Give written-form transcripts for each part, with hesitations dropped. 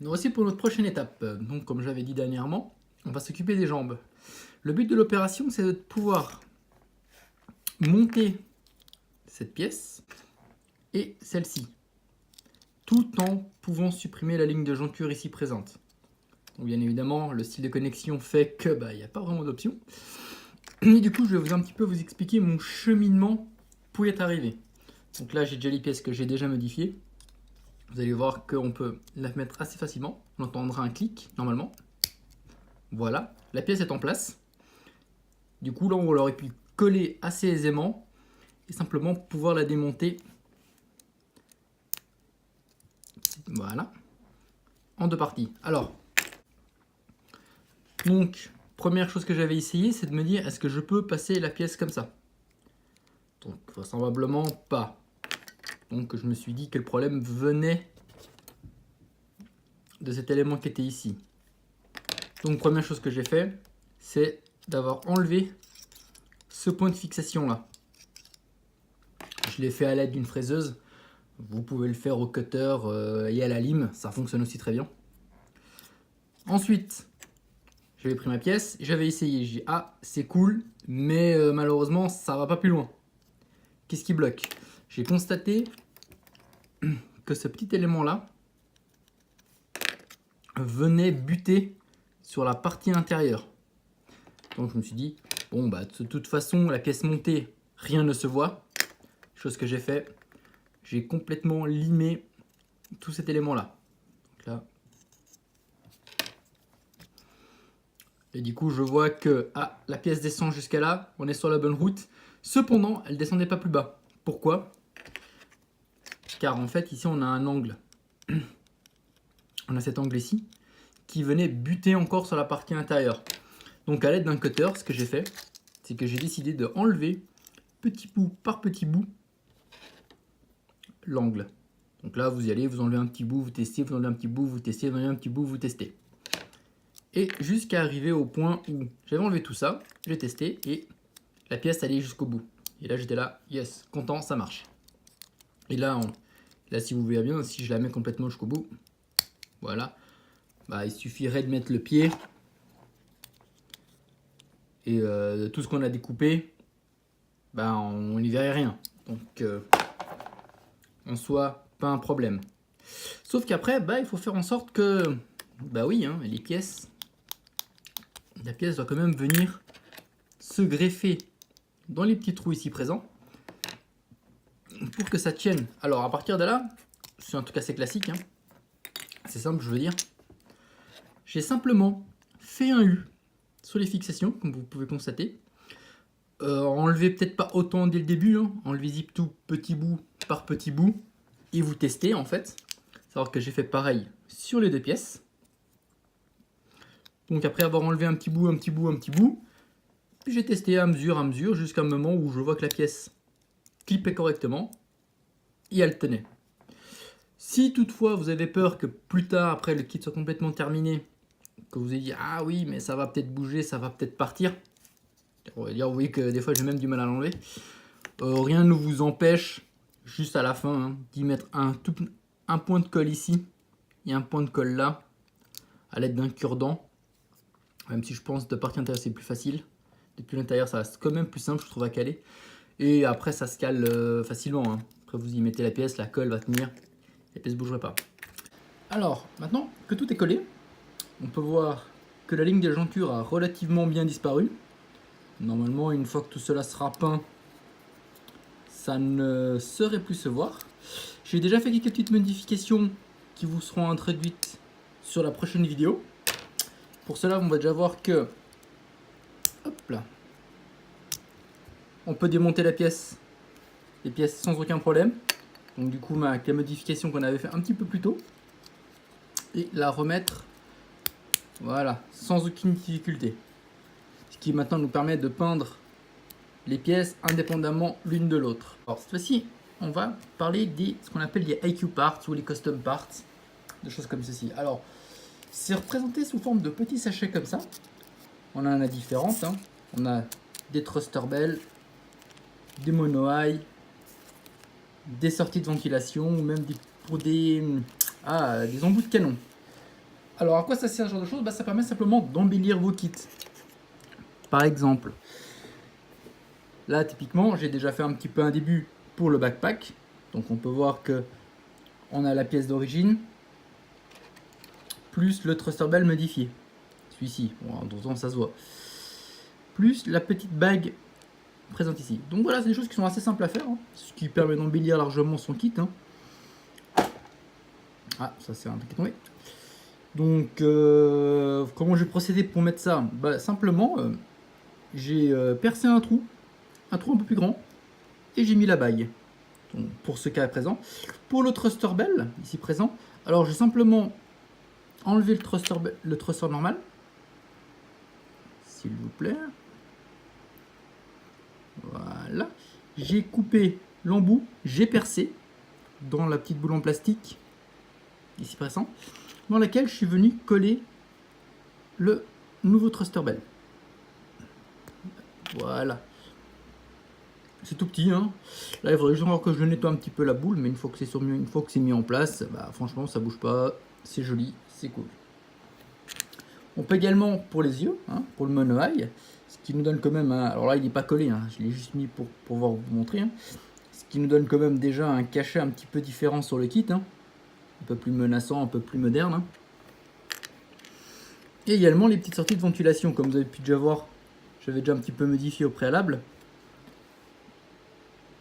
Nous voici pour notre prochaine étape. Donc, comme j'avais dit dernièrement, on va s'occuper des jambes. Le but de l'opération, c'est de pouvoir monter cette pièce et celle-ci, tout en pouvant supprimer la ligne de jonction ici présente. Donc, bien évidemment, le style de connexion fait que il n'y a pas vraiment d'option. Et du coup, je vais un petit peu vous expliquer mon cheminement pour y être arrivé. Donc là, j'ai déjà les pièces que j'ai déjà modifiées. Vous allez voir qu'on peut la mettre assez facilement. On entendra un clic, normalement. Voilà, la pièce est en place. Du coup, là, on l'aurait pu coller assez aisément et simplement pouvoir la démonter. Voilà, en deux parties. Alors, donc, première chose que j'avais essayé, c'est de me dire, est-ce que je peux passer la pièce comme ça? Donc, vraisemblablement pas. Donc, je me suis dit que le problème venait de cet élément qui était ici. Donc, première chose que j'ai fait, c'est d'avoir enlevé ce point de fixation là. Je l'ai fait à l'aide d'une fraiseuse. Vous pouvez le faire au cutter et à la lime, ça fonctionne aussi très bien. Ensuite, j'avais pris ma pièce, j'avais essayé, j'ai dit ah c'est cool, mais malheureusement ça va pas plus loin. Qu'est-ce qui bloque? J'ai constaté que ce petit élément là venait buter sur la partie intérieure. Donc je me suis dit, bon bah de toute façon la pièce montée, rien ne se voit. Chose que j'ai fait, j'ai complètement limé tout cet élément là. Donc là. Et du coup je vois que la pièce descend jusqu'à là, on est sur la bonne route. Cependant, elle descendait pas plus bas. Pourquoi? Car en fait ici on a un angle. On a cet angle ici qui venait buter encore sur la partie intérieure. Donc à l'aide d'un cutter, ce que j'ai fait, c'est que j'ai décidé de enlever petit bout par petit bout l'angle. Donc là vous y allez, vous enlevez un petit bout, vous testez, vous enlevez un petit bout, vous testez, vous enlevez un petit bout, vous testez. Et jusqu'à arriver au point où j'avais enlevé tout ça, j'ai testé et la pièce allait jusqu'au bout. Et là j'étais là, yes, content, ça marche. Et là, là si vous voyez bien, si je la mets complètement jusqu'au bout, voilà, il suffirait de mettre le pied et tout ce qu'on a découpé, on n'y verrait rien. Donc en soi, pas un problème. Sauf qu'après, il faut faire en sorte que, oui, hein, les pièces, la pièce doit quand même venir se greffer dans les petits trous ici présents pour que ça tienne. Alors à partir de là, c'est en tout cas c'est classique, hein. C'est simple, je veux dire. J'ai simplement fait un U sur les fixations, comme vous pouvez constater. Enlevez peut-être pas autant dès le début, hein. Enlevez-y tout petit bout par petit bout et vous testez en fait. Savoir que j'ai fait pareil sur les deux pièces. Donc après avoir enlevé un petit bout, un petit bout, un petit bout, puis j'ai testé à mesure, jusqu'à un moment où je vois que la pièce clippait correctement et elle tenait. Si toutefois vous avez peur que plus tard, après le kit soit complètement terminé, que vous ayez dit ah oui mais ça va peut-être bouger, ça va peut-être partir, on va dire oui que des fois j'ai même du mal à l'enlever, rien ne vous empêche juste à la fin d'y mettre un point de colle ici et un point de colle là à l'aide d'un cure-dent, même si je pense de partie intérieure c'est plus facile. Depuis l'intérieur ça reste quand même plus simple je trouve à caler et après ça se cale facilement, hein. Après vous y mettez la pièce, la colle va tenir, la pièce ne bougerait pas. Alors maintenant que tout est collé, on peut voir que la ligne de jonction a relativement bien disparu. Normalement, une fois que tout cela sera peint, ça ne saurait plus se voir. J'ai déjà fait quelques petites modifications qui vous seront introduites sur la prochaine vidéo. Pour cela, on va déjà voir que hop là, on peut démonter les pièces sans aucun problème. Donc du coup, avec la modification qu'on avait fait un petit peu plus tôt, et la remettre, voilà, sans aucune difficulté. Ce qui maintenant nous permet de peindre les pièces indépendamment l'une de l'autre. Alors cette fois-ci, on va parler de ce qu'on appelle les IQ parts ou les custom parts, des choses comme ceci. Alors, c'est représenté sous forme de petits sachets comme ça. On en a différentes, hein. On a des thruster bells, des mono-eye, des sorties de ventilation ou même pour des embouts de canon. Alors à quoi ça sert ce genre de choses? Ça permet simplement d'embellir vos kits. Par exemple, là typiquement j'ai déjà fait un petit peu un début pour le backpack. Donc on peut voir que on a la pièce d'origine, plus le thruster bell modifié. Celui-ci, bon, en temps ça se voit. Plus la petite bague présente ici. Donc voilà, c'est des choses qui sont assez simples à faire, hein, ce qui permet d'embellir largement son kit. Hein. Ah, ça c'est un truc qui est tombé. Donc, comment je vais procéder pour mettre ça? Simplement, j'ai percé un trou un peu plus grand, et j'ai mis la bague. Donc, pour ce cas présent. Pour le thruster bell, ici présent, alors j'ai simplement enlevé le thruster normal, s'il vous plaît. Voilà. J'ai coupé l'embout, j'ai percé dans la petite boule en plastique, ici présent, dans laquelle je suis venu coller le nouveau thruster bell. Voilà. C'est tout petit, hein. Là il faudrait juste encore que je nettoie un petit peu la boule, mais une fois que c'est mis en place, franchement ça bouge pas, c'est joli, c'est cool. On peut également pour les yeux, hein, pour le mono eye, ce qui nous donne quand même un, alors là il n'est pas collé, hein, je l'ai juste mis pour pouvoir vous montrer, hein, ce qui nous donne quand même déjà un cachet un petit peu différent sur le kit, hein, un peu plus menaçant, un peu plus moderne. Hein. Et également les petites sorties de ventilation, comme vous avez pu déjà voir, j'avais déjà un petit peu modifié au préalable.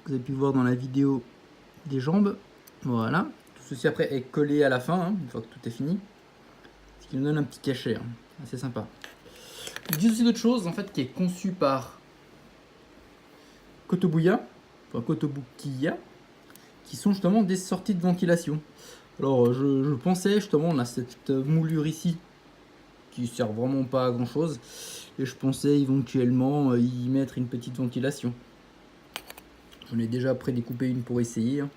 Vous avez pu voir dans la vidéo des jambes. Voilà. Tout ceci après est collé à la fin, hein, une fois que tout est fini. Ce qui nous donne un petit cachet. Hein. Assez sympa. Il existe aussi d'autres choses en fait qui est conçu par Kotobukiya, qui sont justement des sorties de ventilation. Alors je pensais justement, on a cette moulure ici qui sert vraiment pas à grand chose. Et je pensais éventuellement y mettre une petite ventilation. J'en ai déjà prédécoupé une pour essayer. Hein.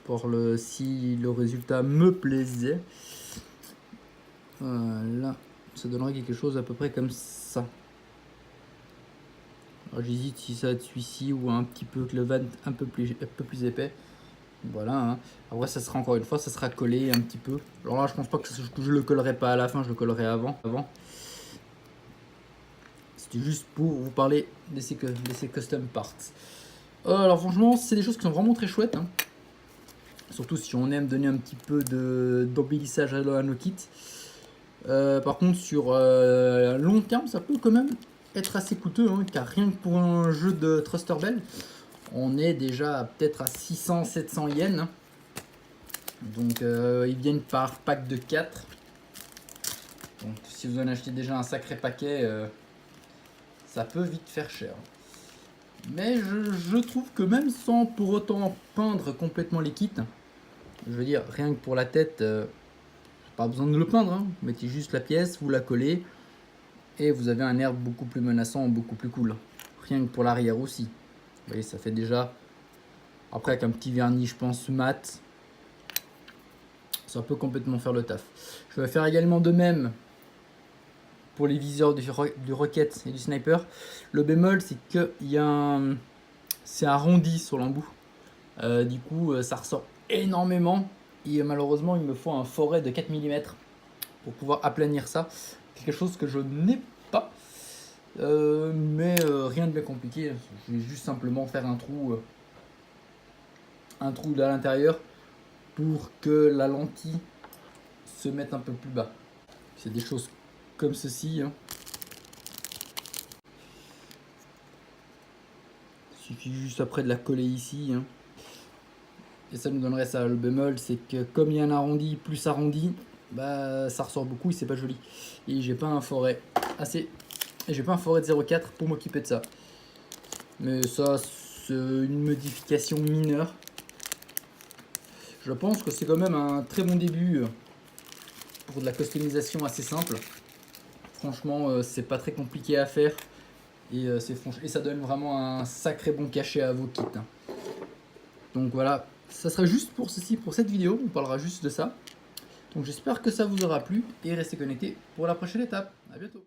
Pour si le résultat me plaisait. Voilà. Ça donnerait quelque chose à peu près comme ça. J'hésite si ça va être celui-ci ou un petit peu que le van un peu plus épais. Voilà. Hein. Après ça sera encore une fois, ça sera collé un petit peu. Alors là je pense pas que je le collerai pas à la fin, je le collerai avant. C'était juste pour vous parler de ces custom parts. Alors franchement, c'est des choses qui sont vraiment très chouettes. Hein. Surtout si on aime donner un petit peu d'embellissage à nos kits. Par contre, sur long terme, ça peut quand même être assez coûteux. Hein, car rien que pour un jeu de thruster bell, on est déjà peut-être à 600-700 yens. Hein. Donc ils viennent par pack de 4. Donc si vous en achetez déjà un sacré paquet, ça peut vite faire cher. Mais je trouve que même sans pour autant peindre complètement les kits, je veux dire rien que pour la tête, pas besoin de le peindre, hein. Vous mettez juste la pièce, vous la collez et vous avez un air beaucoup plus menaçant, beaucoup plus cool. Rien que pour l'arrière aussi. Vous voyez, ça fait déjà, après avec un petit vernis je pense mat, ça peut complètement faire le taf. Je vais faire également de même pour les viseurs du Rocket et du Sniper. Le bémol, c'est que c'est arrondi sur l'embout. Du coup, ça ressort énormément. Et malheureusement, il me faut un forêt de 4 mm pour pouvoir aplanir ça. Quelque chose que je n'ai pas. Mais rien de bien compliqué. Je vais juste simplement faire un trou à l'intérieur pour que la lentille se mette un peu plus bas. C'est des choses comme ceci. Hein. Il suffit juste après de la coller ici. Hein. Et ça nous donnerait ça. Le bémol, c'est que comme il y a un arrondi, plus arrondi, ça ressort beaucoup et c'est pas joli. Et j'ai pas un forêt assez. Et j'ai pas un forêt de 0,4 pour m'occuper de ça. Mais ça, c'est une modification mineure. Je pense que c'est quand même un très bon début pour de la customisation assez simple. Franchement, c'est pas très compliqué à faire. Et, et ça donne vraiment un sacré bon cachet à vos kits. Hein. Donc voilà, ça sera juste pour cette vidéo. On parlera juste de ça. Donc j'espère que ça vous aura plu et restez connectés pour la prochaine étape. À bientôt.